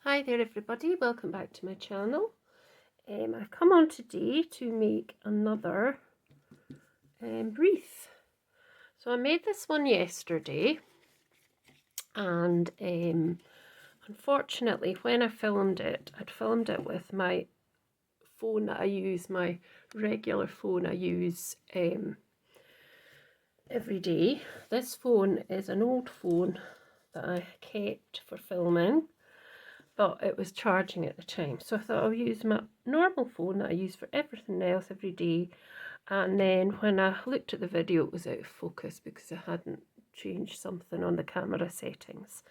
Hi there everybody, welcome back to my channel. I've come on today to make another wreath. So I made this one yesterday and unfortunately when I filmed it, I'd filmed it with my phone that I use, my regular phone I use every day. This phone is an old phone that I kept for filming, but it was charging at the time, so I thought I'll use my normal phone that I use for everything else every day. And then when I looked at the video, it was out of focus because I hadn't changed something on the camera settings.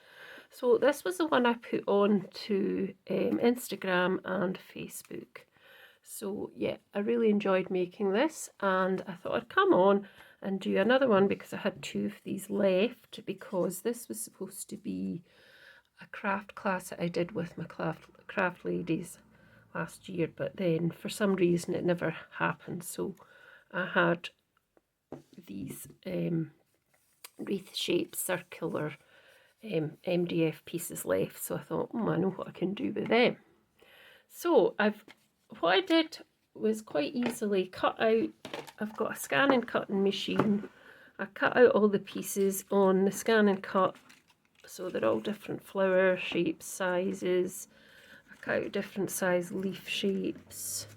So this was the one I put on to Instagram and Facebook. So yeah, I really enjoyed making this, and I thought I'd come on and do another one because I had two of these left, because this was supposed to be a craft class that I did with my craft ladies last year, but then for some reason it never happened. So I had these wreath shaped circular MDF pieces left, so I thought, I know what I can do with them. So what I did was quite easily cut out. I've got a scan and cutting machine. I cut out all the pieces on the scan and cut, so they're all different flower shapes, sizes. I cut out different size leaf shapes,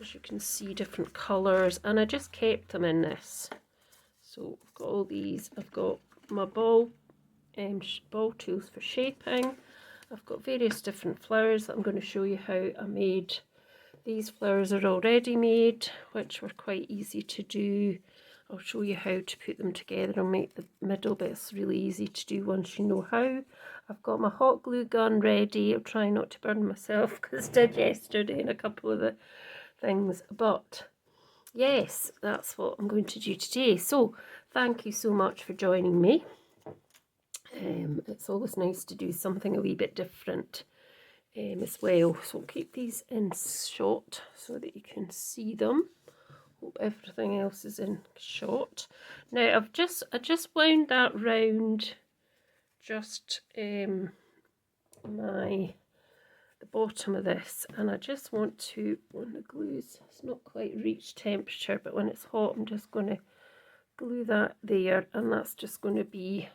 as you can see, different colours, and I just kept them in this. So I've got all these. I've got my ball tools for shaping. I've got various different flowers that I'm going to show you how I made. These flowers are already made, which were quite easy to do. I'll show you how to put them together and make the middle bits really easy to do once you know how. I've got my hot glue gun ready. I'll try not to burn myself because I did yesterday in a couple of the things. But yes, that's what I'm going to do today. So thank you so much for joining me. It's always nice to do something a wee bit different as well. So I'll keep these in shot so that you can see them. Hope everything else is in shot. Now I just wound that round just the bottom of this, and I just want to, when the glue's, it's not quite reached temperature, but when it's hot I'm just going to glue that there, and that's just going to be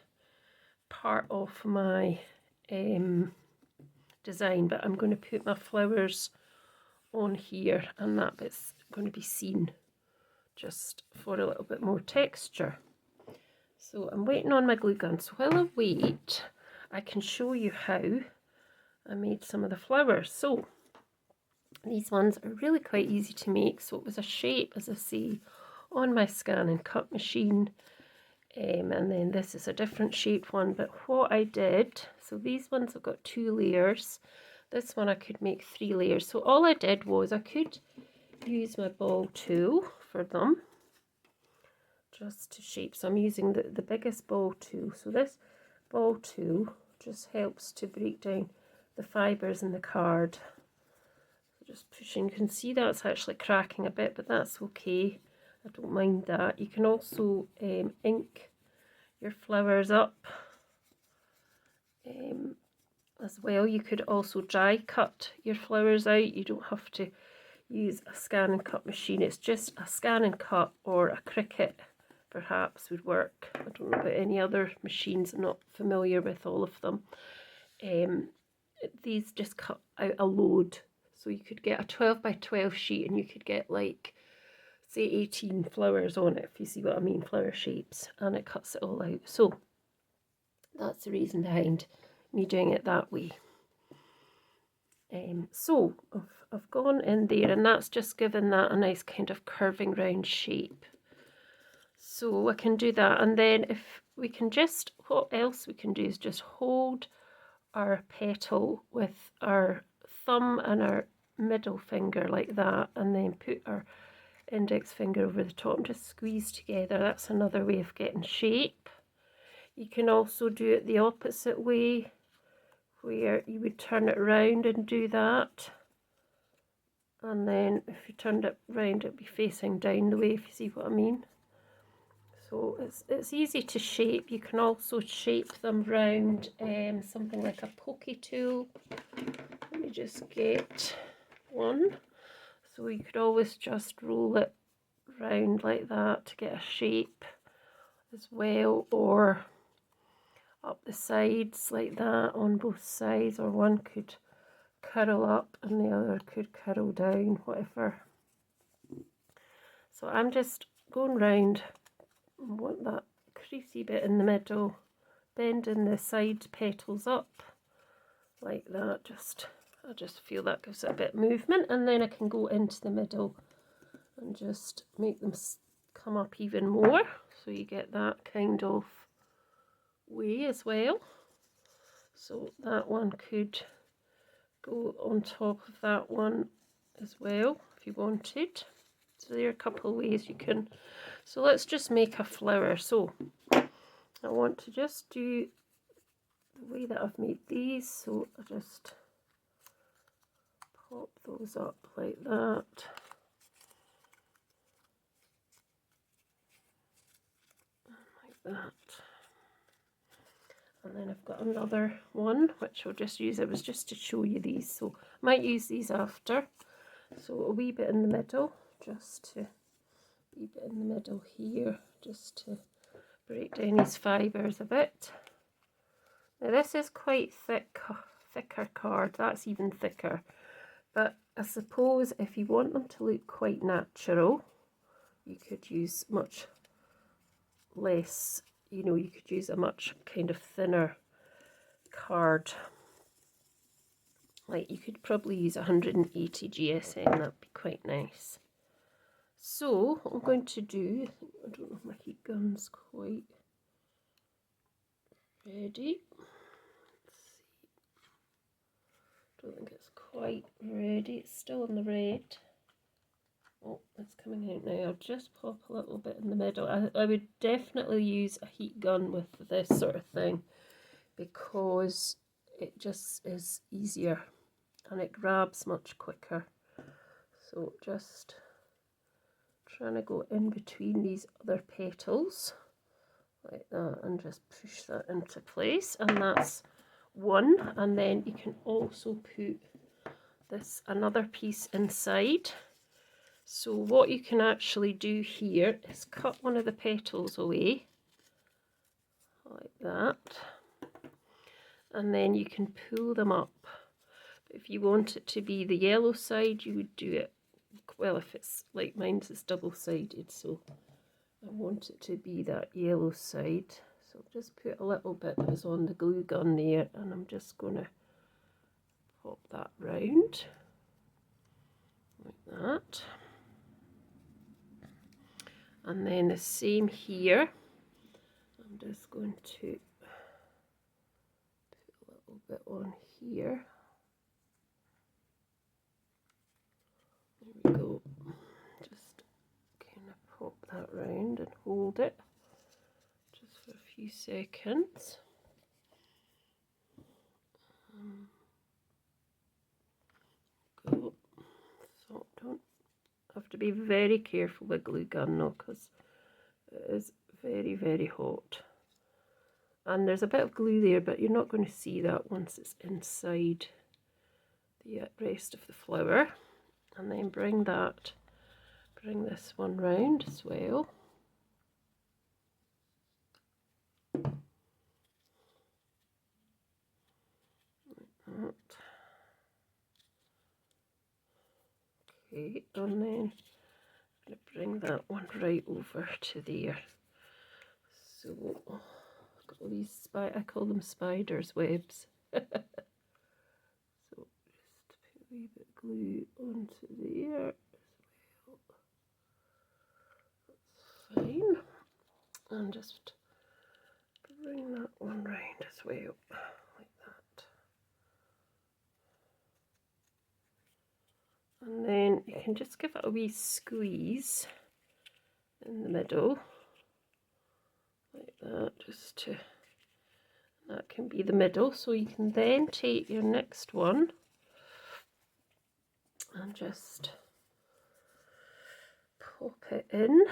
part of my design. But I'm going to put my flowers on here, and that bit's going to be seen just for a little bit more texture. So I'm waiting on my glue gun. So while I wait, I can show you how I made some of the flowers. So these ones are really quite easy to make. So it was a shape, as I say, on my scan and cut machine. And then this is a different shaped one. But what I did, so these ones have got 2 layers. This one I could make 3 layers. So all I did was I could use my ball tool for them just to shape. So I'm using the biggest ball tool. So this ball tool just helps to break down the fibres in the card. So just pushing, you can see that's actually cracking a bit, but that's okay. I don't mind that. You can also ink your flowers up as well. You could also dry cut your flowers out. You don't have to use a scan and cut machine. It's just a scan and cut, or a Cricut perhaps would work. I don't know about any other machines, I'm not familiar with all of them. These just cut out a load, so you could get a 12 by 12 sheet and you could get like, say, 18 flowers on it, if you see what I mean, flower shapes, and it cuts it all out. So that's the reason behind me doing it that way. So I've gone in there, and that's just given that a nice kind of curving round shape. So I can do that, and then if we can just, what else we can do is just hold our petal with our thumb and our middle finger like that, and then put our index finger over the top and just squeeze together. That's another way of getting shape. You can also do it the opposite way, where you would turn it round and do that, and then if you turned it round it'd be facing down the way, if you see what I mean. So it's easy to shape. You can also shape them round something like a pokey tool. Let me just get one. So you could always just roll it round like that to get a shape as well, or up the sides like that on both sides, or one could curl up and the other could curl down, whatever. So I'm just going round. I want that creasy bit in the middle, bending the side petals up like that. I just feel that gives it a bit of movement, and then I can go into the middle and just make them come up even more, so you get that kind of way as well. So that one could go on top of that one as well if you wanted. So there are a couple of ways you can. So let's just make a flower. So I want to just do the way that I've made these, so I just pop those up like that. Like that. And then I've got another one which I'll just use. It was just to show you these, so I might use these after. So a wee bit in the middle, here, just to break down these fibres a bit. Now this is quite thicker card, that's even thicker. But I suppose if you want them to look quite natural, you could use much less, you know, you could use a much kind of thinner card. Like you could probably use 180 GSM, that'd be quite nice. So what I'm going to do, I don't know if my heat gun's quite ready. Let's see. Don't think it's quite ready. It's still in the red. Oh, it's coming out now. I'll just pop a little bit in the middle. I would definitely use a heat gun with this sort of thing, because it just is easier and it grabs much quicker. So just trying to go in between these other petals like that and just push that into place, and that's one. And then you can also put this another piece inside. So what you can actually do here is cut one of the petals away like that, and then you can pull them up. But if you want it to be the yellow side, you would do it, well, if it's like mine's is double-sided, so I want it to be that yellow side. So I'll just put a little bit that is on the glue gun there, and I'm just going to pop that round like that. And then the same here. I'm just going to put a little bit on here. There we go. Just kind of pop that round and hold it just for a few seconds. Go. So don't have to be very careful with glue gun though, because it is very, very hot. And there's a bit of glue there, but you're not going to see that once it's inside the rest of the flower. And then bring this one round as well. Like that. Okay, and then I'm going to bring that one right over to there. So I've got all these I call them spiders' webs. So just put a wee bit of glue onto there as well. That's fine. And just bring that one round as well, like that. And then you can just give it a wee squeeze in the middle, like that, just to, that can be the middle. So you can then take your next one and just pop it in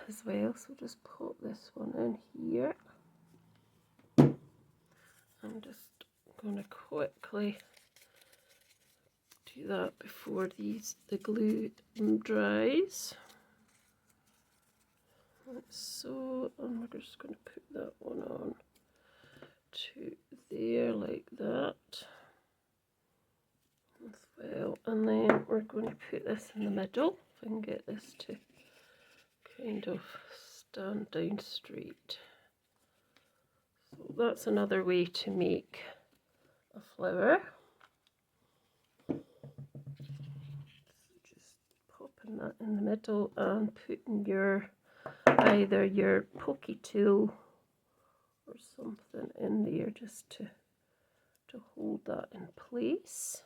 as well. So just pop this one in here. I'm just going to quickly do that before the glue dries. Like so, and we're just going to put that one on to there like that as well. And then we're going to put this in the middle. If I can get this to kind of stand down straight. So that's another way to make a flower. Just popping that in the middle and putting your either your pokey tool or something in there just to hold that in place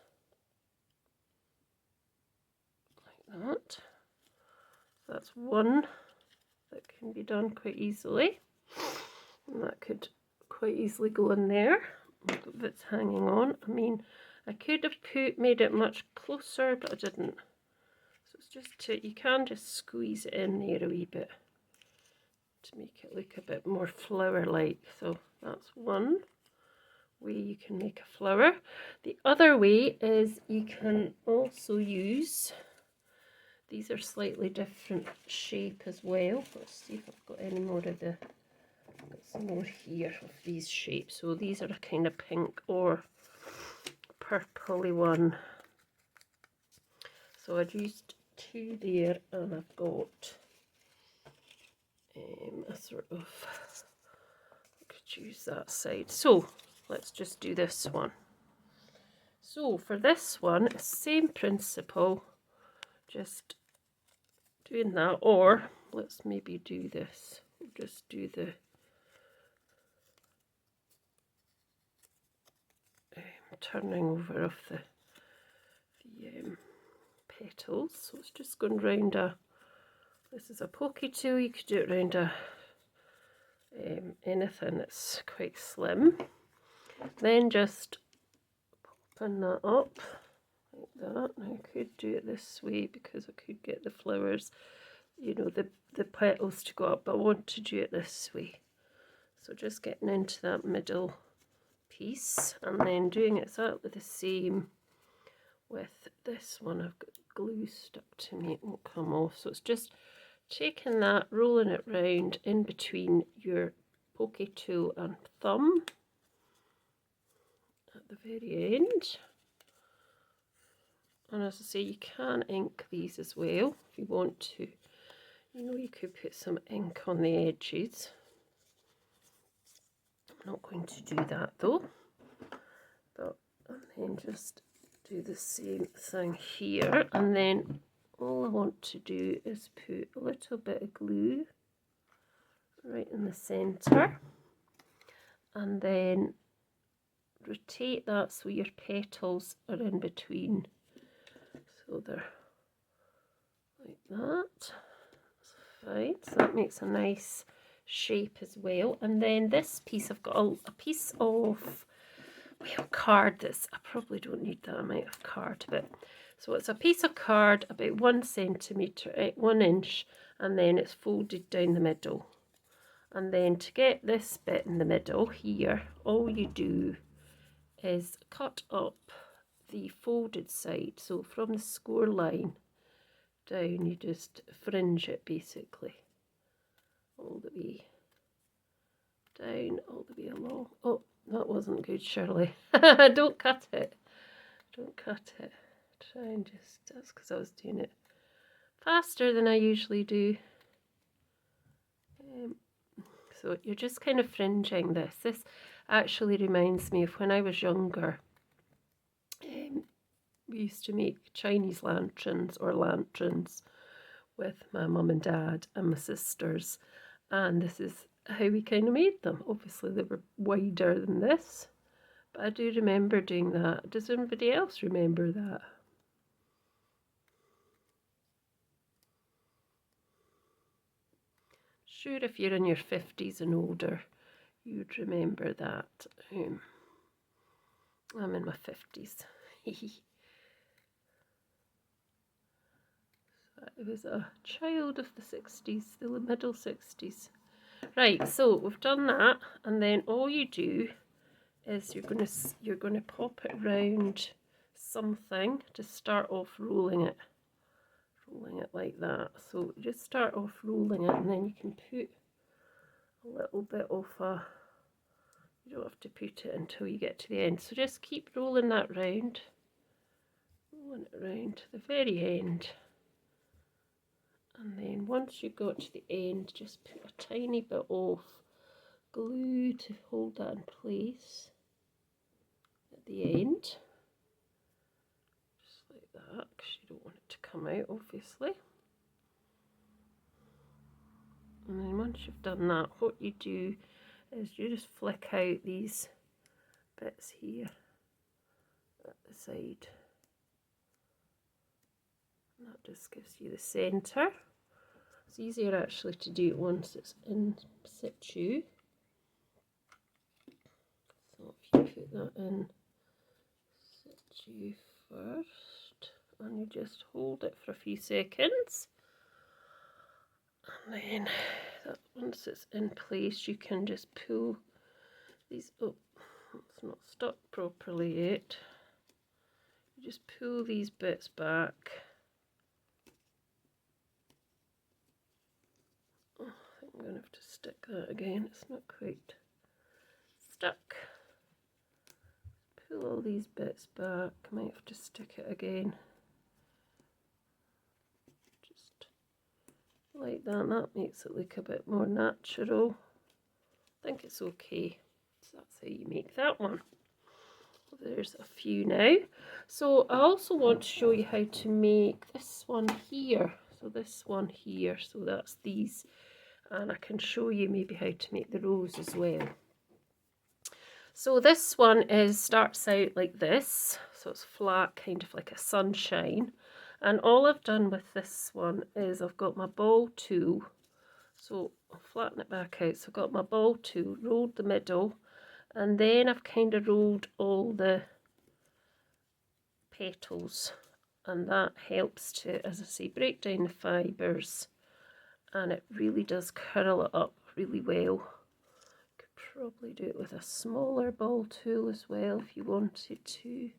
like that. So that's one that can be done quite easily, and that could quite easily go in there if it's hanging on. I mean, I could have made it much closer, but I didn't. So it's just you can just squeeze it in there a wee bit to make it look a bit more flower-like. So that's one way you can make a flower. The other way is you can also use, these are slightly different shape as well. Let's see if I've got any more of got some more here of these shapes. So these are a kind of pink or purpley one. So I'd used two there, and I've got a sort of, I could use that side. So let's just do this one. So for this one, same principle, just doing that, or let's maybe do this. We'll just do the turning over of the petals. So it's just going round this is a pokey tool, you could do it round anything that's quite slim. Then just popping that up like that. Now I could do it this way because I could get the flowers, you know, the petals to go up, but I want to do it this way. So just getting into that middle piece and then doing exactly the same with this one. I've got glue stuck to me, it won't come off. So it's just taking that, rolling it round in between your pokey tool and thumb at the very end. And as I say, you can ink these as well if you want to. You know, you could put some ink on the edges. I'm not going to do that though. But and then just do the same thing here, and then all I want to do is put a little bit of glue right in the centre, and then rotate that so your petals are in between, so they're like that. That's fine. So that makes a nice shape as well. And then this piece, I've got a piece of card that's, I probably don't need that amount of card, but so it's a piece of card about 1 centimetre, 1 inch, and then it's folded down the middle. And then to get this bit in the middle here, all you do is cut up the folded side. So from the score line down, you just fringe it basically all the way down, all the way along. Oh, that wasn't good, Shirley. Don't cut it. Don't cut it. Try and just, that's because I was doing it faster than I usually do. So you're just kind of fringing this. This actually reminds me of when I was younger. We used to make Chinese lanterns or lanterns with my mum and dad and my sisters. And this is how we kind of made them. Obviously they were wider than this, but I do remember doing that. Does anybody else remember that? Sure, if you're in your 50s and older, you'd remember that. I'm in my 50s. It was a child of the 60s, the middle 60s. Right, so we've done that, and then all you do is you're gonna pop it round something to start off rolling it like that. So just start off rolling it, and then you can put a little bit of a, you don't have to put it until you get to the end, so just keep rolling that round, rolling it round to the very end. And then once you got to the end, just put a tiny bit of glue to hold that in place at the end. Just like that, because you don't want it to come out, obviously. And then once you've done that, what you do is you just flick out these bits here at the side. And that just gives you the centre. It's easier actually to do it once it's in situ. So if you put that in situ first, and you just hold it for a few seconds, and then once it's in place, you can just pull these up. It's not stuck properly yet. You just pull these bits back. Oh, I think I'm going to have to stick that again. It's not quite stuck. Pull all these bits back. I might have to stick it again. Just like that. That makes it look a bit more natural. I think it's okay. So that's how you make that one. There's a few now. So I also want to show you how to make this one here. So this one here. So that's these. And I can show you maybe how to make the rose as well. So this one starts out like this. So it's flat, kind of like a sunshine. And all I've done with this one is I've got my ball tool. So I'll flatten it back out. So I've got my ball tool, rolled the middle, and then I've kind of rolled all the petals, and that helps to, as I say, break down the fibres, and it really does curl it up really well. Could probably do it with a smaller ball tool as well if you wanted to,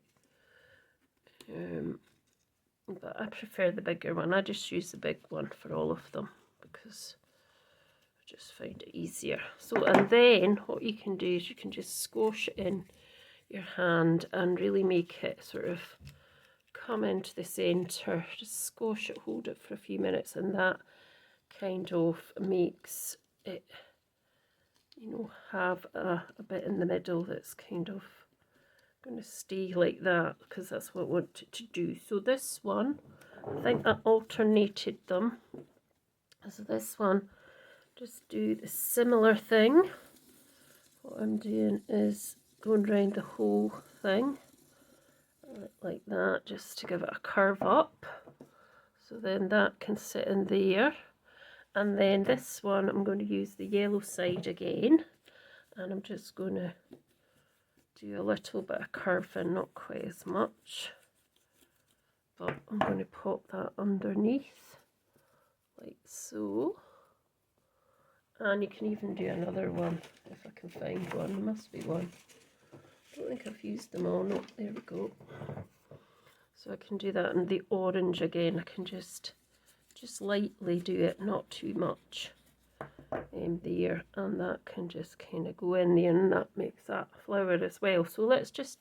but I prefer the bigger one. I just use the big one for all of them because just find it easier. So, and then what you can do is you can just squash it in your hand and really make it sort of come into the centre. Just squash it, hold it for a few minutes, and that kind of makes it, you know, have a bit in the middle that's kind of going to stay like that, because that's what I want it to do. So this one, I think I alternated them. So this one, just do the similar thing. What I'm doing is going around the whole thing like that, just to give it a curve up. So then that can sit in there. And then this one, I'm going to use the yellow side again. And I'm just going to do a little bit of curving, not quite as much. But I'm going to pop that underneath, like so. And you can even do another one if I can find one. There must be one. I don't think I've used them all. No, there we go. So I can do that in the orange again. I can just lightly do it, not too much. There, and that can just kind of go in there, and that makes that flower as well. So let's just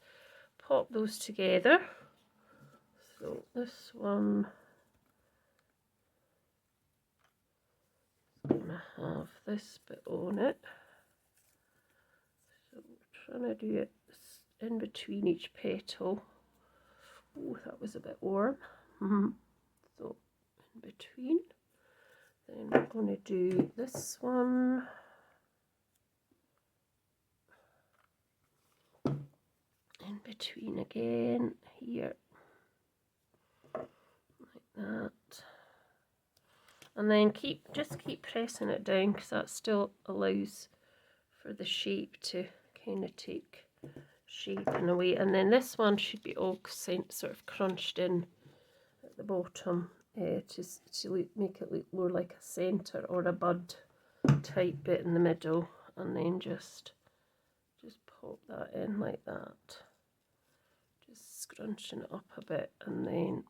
pop those together. So this one, going to have this bit on it. So we're trying to do it in between each petal. Oh, that was a bit warm. So in between. Then we're going to do this one. In between again, here. Like that. And then just keep pressing it down, because that still allows for the shape to kind of take shape in a way. And then this one should be all sort of crunched in at the bottom to make it look more like a centre or a bud type bit in the middle, and then just pop that in like that, just scrunching it up a bit, and then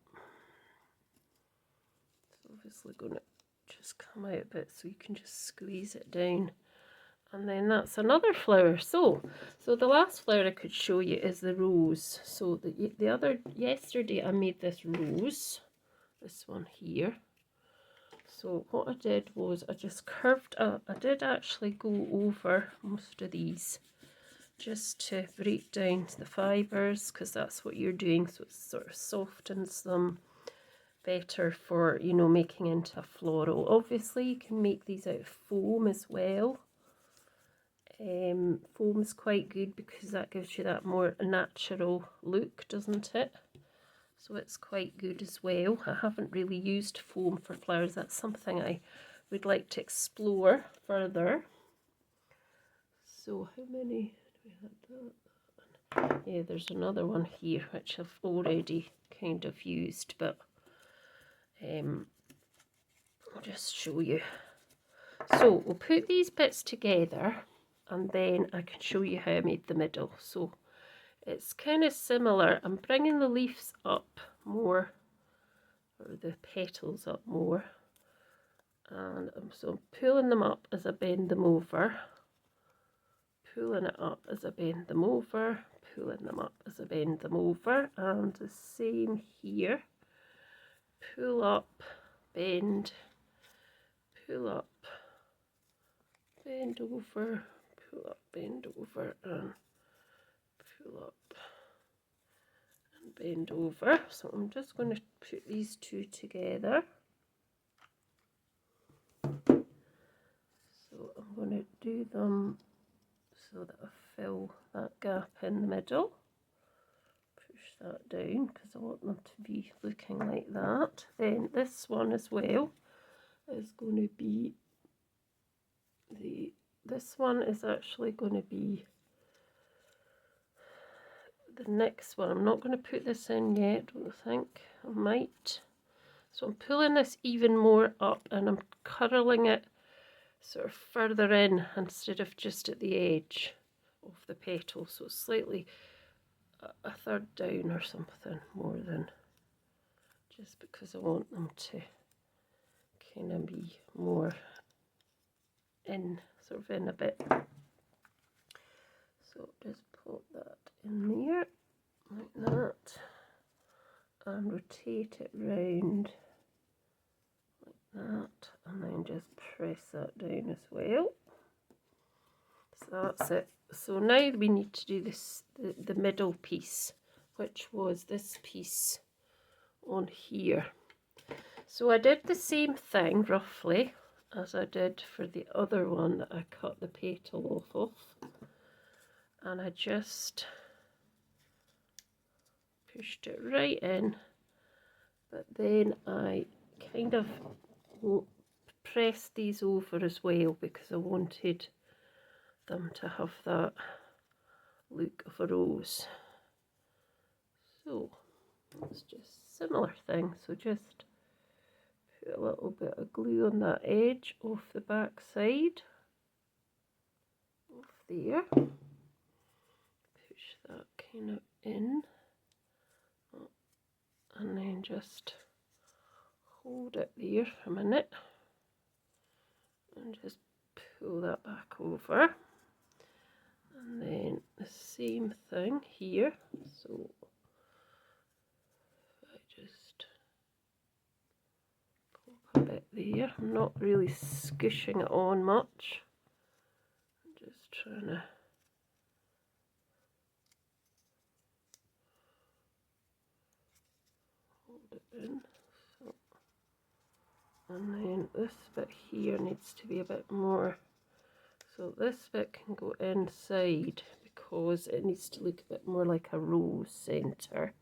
it's obviously going to just come out a bit, so you can just squeeze it down, and then that's another flower. So the last flower I could show you is the rose. So yesterday I made this rose, this one here. So what I did was I just curved up. I did actually go over most of these just to break down the fibres, because that's what you're doing, so it sort of softens them better for, you know, making into a floral. Obviously you can make these out of foam as well. Foam is quite good because that gives you that more natural look, doesn't it? So it's quite good as well. I haven't really used foam for flowers. That's something I would like to explore further. So how many do we have? That? Yeah, there's another one here which I've already kind of used, but I'll just show you. So we'll put these bits together, and then I can show you how I made the middle. So it's kind of similar. I'm bringing the leaves up more, or the petals up more, and I'm pulling them up as I bend them over, pulling it up as I bend them over, pulling them up as I bend them over, and the same here. Pull up, bend, pull up, bend over, pull up, bend over, and pull up and bend over. So I'm just going to put these two together. So I'm going to do them so that I fill that gap in the middle. Push that down because I want them to be looking like that. Then this one as well is going to be this one is actually going to be the next one. I'm not going to put this in yet, don't I think? I might. So I'm pulling this even more up, and I'm curling it sort of further in instead of just at the edge of the petal. So slightly a third down or something more than, just because I want them to kind of be more in, sort of in a bit. So just put that in there like that, and rotate it round like that, and then just press that down as well. So that's it. So now we need to do this, the middle piece, which was this piece on here. So I did the same thing roughly as I did for the other one that I cut the petal off of, and I just pushed it right in, but then I kind of pressed these over as well because I wanted them to have that look of a rose. So it's just similar thing. So just put a little bit of glue on that edge off the back side, off there. Push that kind of in, and then just hold it there for a minute, and just pull that back over. And then the same thing here. So I just pop a bit there. I'm not really squishing it on much. I'm just trying to hold it in. So, and then this bit here needs to be a bit more. So this bit can go inside because it needs to look a bit more like a rose centre.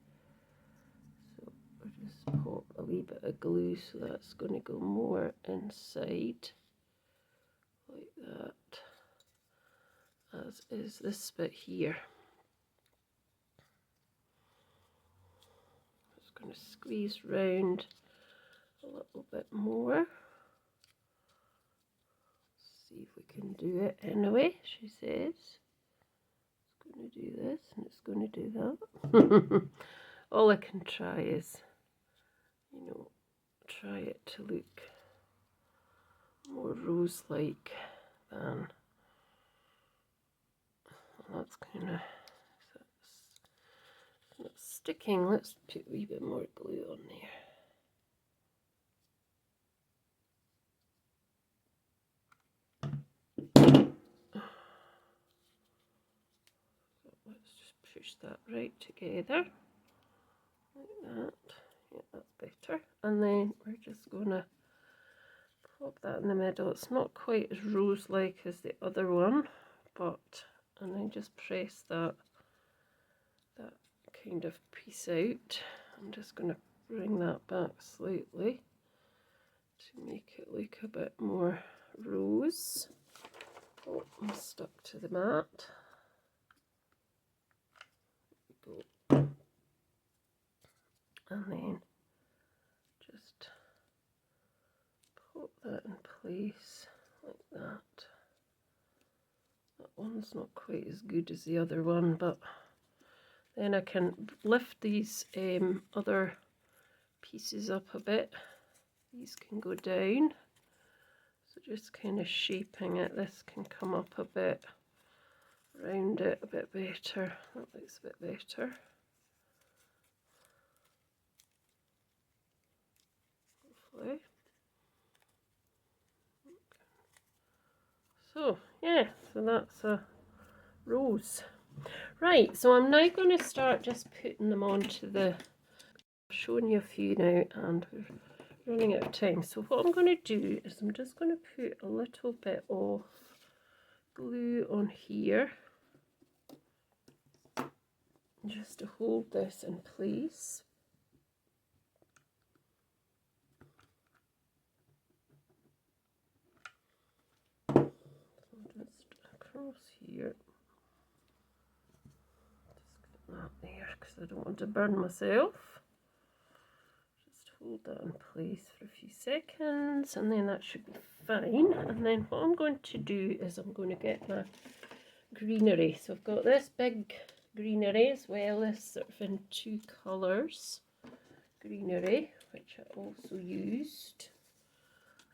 So I'll just pop a wee bit of glue, so that's going to go more inside, like that, as is this bit here. Just going to squeeze round a little bit more. See if we can do it anyway. She says it's going to do this and it's going to do that. All I can try is, you know, try it to look more rose-like than. That's kind of, that's not sticking. Let's put a wee bit more glue on there. Let's just push that right together like that. Yeah, that's better. And then we're just going to pop that in the middle. It's not quite as rose-like as the other one, but, and then just press that kind of piece out. I'm just going to bring that back slightly to make it look a bit more rose. Oh, I'm stuck to the mat. There we go. And then just put that in place like that. That one's not quite as good as the other one, but then I can lift these other pieces up a bit. These can go down. So just kind of shaping it. This can come up a bit, round it a bit better. That looks a bit better. Hopefully. So yeah, so that's a rose. Right, so I'm now going to start just putting them onto the, showing you a few now and we're running out of time. So what I'm going to do is I'm just going to put a little bit of glue on here just to hold this in place. So just across here. Just get that there because I don't want to burn myself. Just hold that in place for a few seconds and then that should be fine. And then what I'm going to do is I'm going to get my greenery. So I've got this big greenery as well as sort of in two colours greenery, which I also used.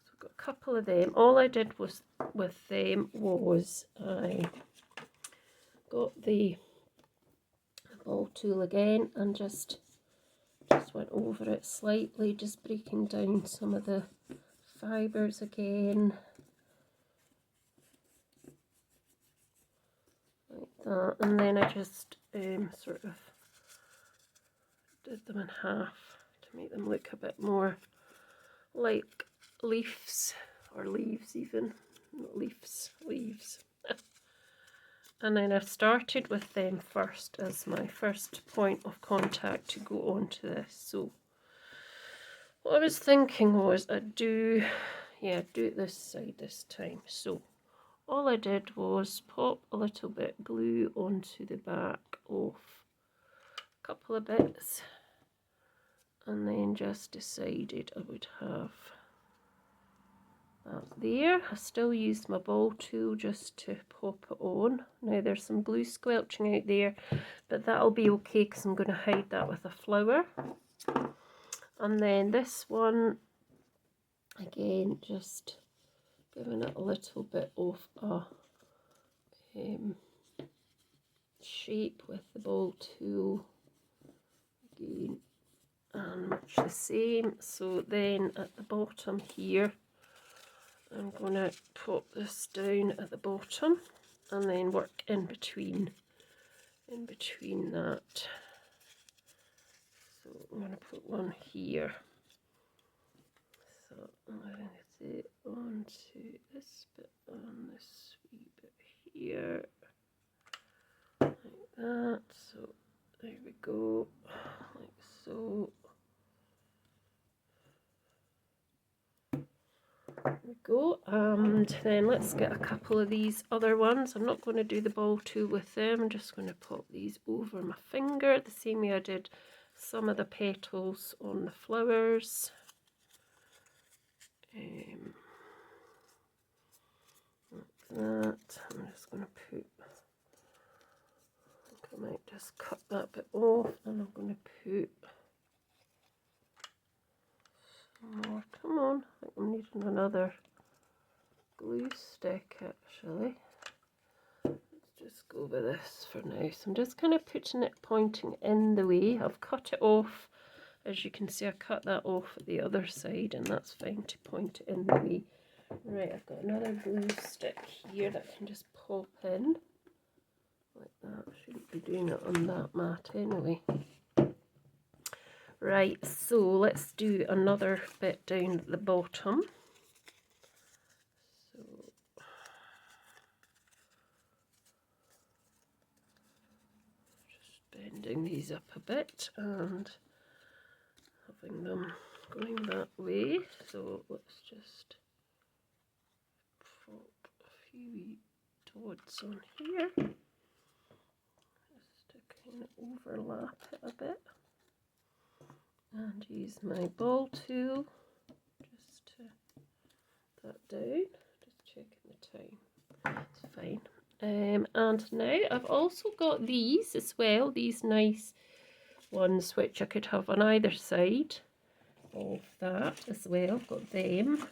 So I've got a couple of them. All I did was with them was I got the ball tool again and just went over it slightly, just breaking down some of the fibres again. Like that, and then I just sort of did them in half to make them look a bit more like leaves, or leaves even, not leaves, leaves. And then I started with them first as my first point of contact to go onto this. So what I was thinking was I'd do it this side this time. So all I did was pop a little bit glue onto the back of a couple of bits and then just decided I would have that there. I still used my ball tool just to pop it on. Now there's some glue squelching out there, but that'll be okay because I'm going to hide that with a flower. And then this one, again, just giving it a little bit of a shape with the ball tool. Again, and much the same. So then at the bottom here, I'm going to pop this down at the bottom and then work in between that. So I'm going to put one here. So I'm going to say onto this bit on this wee bit here, like that. So there we go, like so. There we go, and then let's get a couple of these other ones. I'm not going to do the ball tool with them, I'm just going to pop these over my finger the same way I did some of the petals on the flowers. Like that. I'm just going to put, I think I might just cut that bit off, and I'm going to put some more. Come on, I think I'm needing another glue stick actually. Just go with this for now. So I'm just kind of putting it pointing in the way. I've cut it off. As you can see, I cut that off at the other side, and that's fine to point it in the way. Right, I've got another glue stick here that I can just pop in. Like that. I shouldn't be doing it on that mat anyway. Right, so let's do another bit down at the bottom. Bending these up a bit and having them going that way. So let's just pop a few wee dots on here, just to kind of overlap it a bit, and use my ball tool just to put that down. Just checking the time, it's fine. And now I've also got these as well, these nice ones which I could have on either side of that as well. I've got them.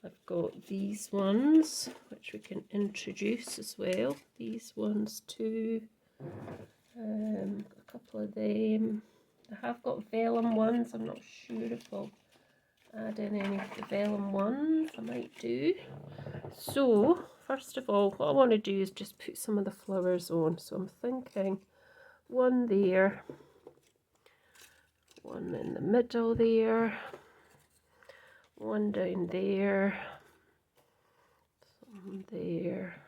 I've got these ones which we can introduce as well. These ones too. A couple of them. I have got vellum ones. I'm not sure if I'll add in any of the vellum ones. I might do. So first of all, what I want to do is just put some of the flowers on. So I'm thinking one there, one in the middle there, one down there, some there,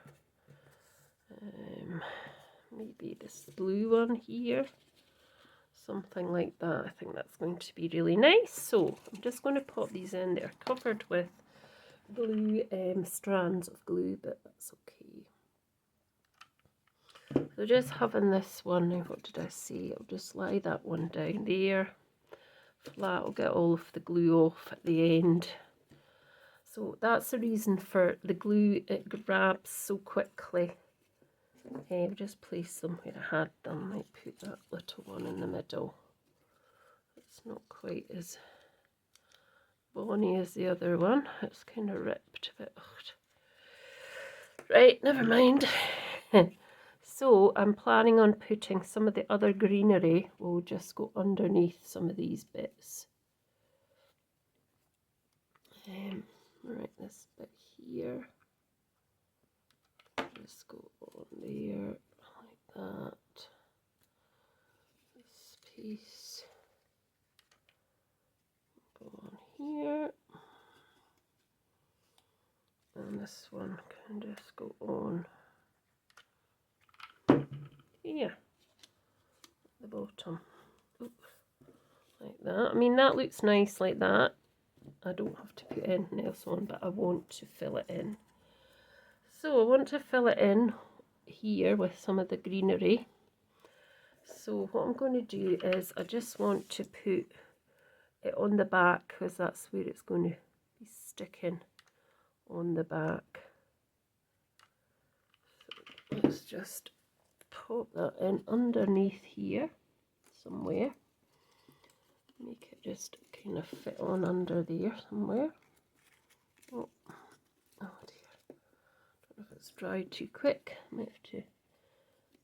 maybe this blue one here, something like that. I think that's going to be really nice. So I'm just going to pop these in. They're covered with glue, strands of glue, but that's okay. So just having this one, now what did I say? I'll just lie that one down there flat. I'll get all of the glue off at the end. So that's the reason for the glue, it grabs so quickly. I'll just place them where I had them. I might put that little one in the middle. It's not quite as bonny as the other one. It's kind of ripped a bit. Right, never mind. So I'm planning on putting some of the other greenery will just go underneath some of these bits. Right, this bit here, just go on there like that. This piece go on here, and this one can just go on here at the bottom. Oop, like that. I mean, that looks nice like that. I don't have to put anything else on, but I want to fill it in. So I want to fill it in here with some of the greenery. So what I'm going to do is I just want to put it on the back, because that's where it's going to be sticking on the back. So let's just pop that in underneath here somewhere. Make it just kind of fit on under there somewhere. Oh dear. Don't know if it's dried too quick. I might have to,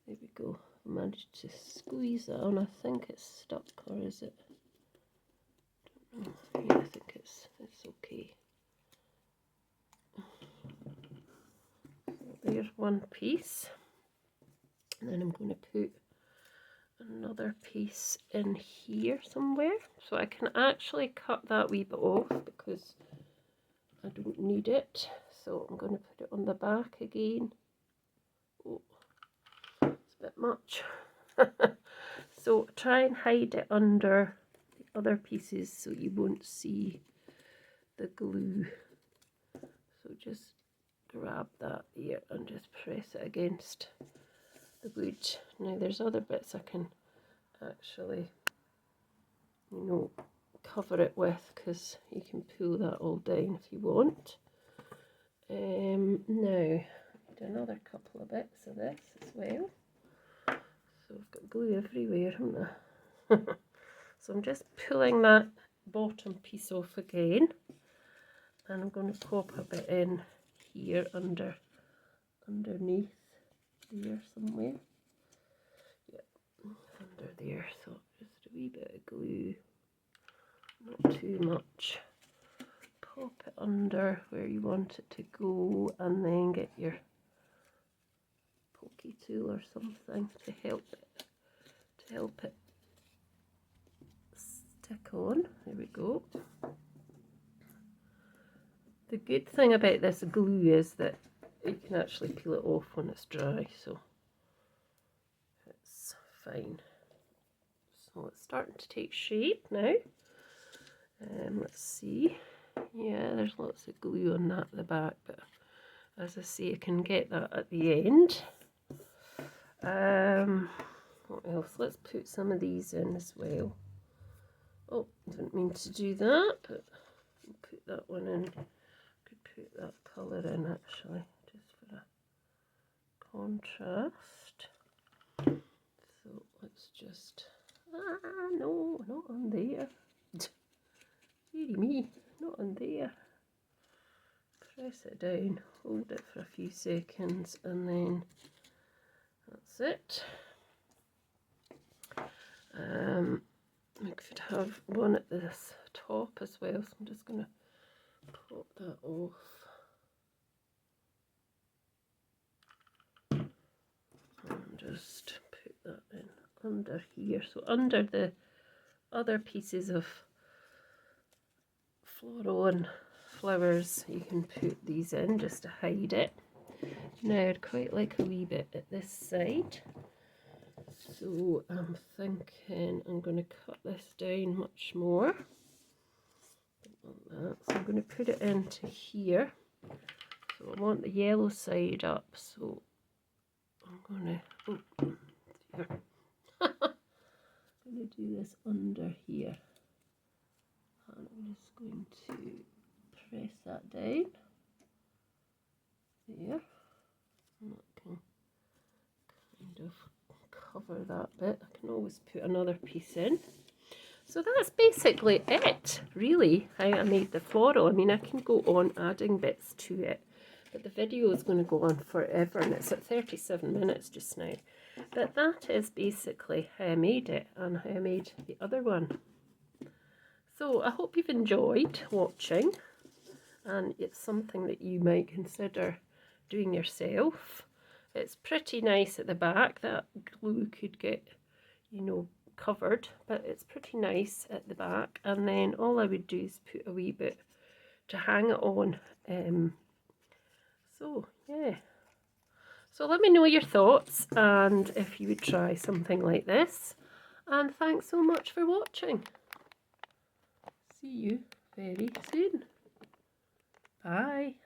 there we go. I managed to squeeze that on. I think it's stuck, or is it? I don't know. Yeah, I think it's okay. So there's one piece. And then I'm going to put another piece in here somewhere, so I can actually cut that wee bit off because I don't need it. So I'm going to put it on the back again. Oh, it's a bit much. So try and hide it under the other pieces so you won't see the glue. So just grab that here and just press it against the wood. Now there's other bits I can actually, cover it with, because you can pull that all down if you want. Now, do another couple of bits of this as well. So I've got glue everywhere, haven't I? So I'm just pulling that bottom piece off again, and I'm going to pop a bit in here underneath there somewhere. Yep, under there. So just a wee bit of glue, not too much. Pop it under where you want it to go, and then get your pokey tool or something to help it stick on. There we go. The good thing about this glue is that you can actually peel it off when it's dry, so it's fine. So it's starting to take shape now. Let's see. Yeah, there's lots of glue on that at the back, but as I say, I can get that at the end. What else? Let's put some of these in as well. Oh, didn't mean to do that, but I'll put that one in. Could put that colour in actually, just for a contrast. So let's just, no, not on there. Dearie me, not on there. Press it down, hold it for a few seconds, and then that's it. We could have one at this top as well, so I'm just going to pop that off. And just put that in under here. So under the other pieces of floral and flowers, you can put these in just to hide it. Now I'd quite like a wee bit at this side. So I'm thinking I'm going to cut this down much more. Like that. So I'm going to put it into here. So I want the yellow side up. So I'm going to, I'm going to do this under here. And I'm just going to press that down. There. And that can kind of cover that bit. I can always put another piece in. So that's basically it, really, how I made the floral. I mean, I can go on adding bits to it, but the video is going to go on forever, and it's at 37 minutes just now. But that is basically how I made it, and how I made the other one. So I hope you've enjoyed watching, and it's something that you might consider doing yourself. It's pretty nice at the back. That glue could get, you know, covered, but it's pretty nice at the back. And then all I would do is put a wee bit to hang it on. So yeah, so let me know your thoughts and if you would try something like this, and thanks so much for watching. See you very soon. Bye.